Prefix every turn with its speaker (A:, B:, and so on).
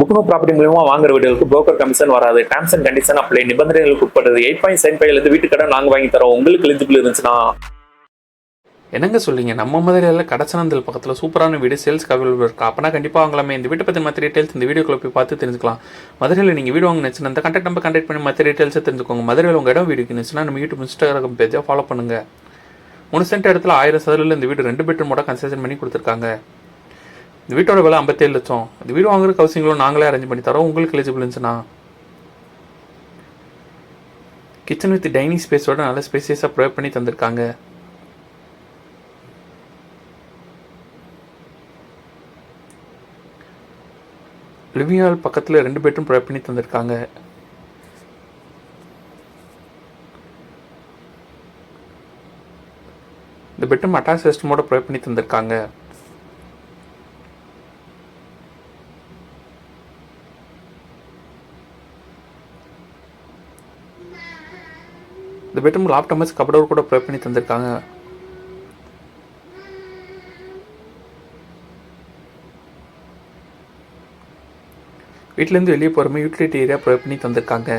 A: புக்குனு property மூலமா வாங்குற வீடுகளுக்கு புரோக்கர் கமிஷன் வராது. Terms and condition apply. நிபந்தனைகளுக்கு உட்பட்டது. 8.75 வீட்டு கடன் நாங்க வாங்கி தரோம். உங்களுக்கு எலிஜிபிள் இருந்துச்சுன்னா.
B: என்னங்க சொல்றீங்க? நம்ம மதுரையில் கடச்சனந்தல் பக்கத்தில் சூப்பரான வீடு சேல்ஸ்க்கு அவைலபிள் இருக்கா? அப்போனா கண்டிப்பாக வாங்கலாமே. இந்த வீட்டை பற்றி மற்ற டீட்டெயில்ஸ் இந்த வீடியோக்குள்ள போய் பார்த்து தெரிஞ்சுக்கலாம். மதுரையில் நீங்கள் வீடு வாங்க நினச்சுன்னா அந்த கான்டாக்ட் நம்பர் கான்டாக்ட் பண்ணி மற்ற டீட்டெயில்ஸை தெரிஞ்சுக்கோங்க. மதுரையில் உங்கள் இடம் வீடு இருந்துச்சுன்னா நம்ம யூடியூப் இன்ஸ்டாகிராம் பேஜை ஃபாலோ பண்ணுங்கள். 3 சென்ட் இடத்துல 1000 சதுரில் இந்த வீடு 2 பெட்ரூமோட கன்ஸ்ட்ரக்ஷன் பண்ணி கொடுத்துருக்காங்க. இந்த வீட்டோட விலை 57 லட்சம். இந்த வீடு வாங்குற ஹவுசிங்களும் நாங்களே அரேஞ்ச் பண்ணி தரோம். உங்களுக்கு எலிஜிபிள் இருந்துச்சுன்னா. கிச்சன் வித் டைனிங் ஸ்பேஸோட நல்ல ஸ்பேசியஸாக ப்ரொவைட் பண்ணி தந்திருக்காங்க. லிவிங் ஹால் பக்கத்தில் 2 பெட்ரூம் ப்ரொவைட் பண்ணி தந்திருக்காங்க. இந்த பெட்ரூம் அட்டாச் சிஸ்டமோட ப்ரொவைட் பண்ணி தந்திருக்காங்க. இந்த பெட்ரூம் லாப்டாப்ஸ் கபடோர் கூட ப்ரொவைட் பண்ணி தந்திருக்காங்க. வீட்டிலேருந்து வெளியே போகிற மாதிரி யூட்டிலிட்டி ஏரியா ப்ரொவைட் பண்ணி தந்திருக்காங்க.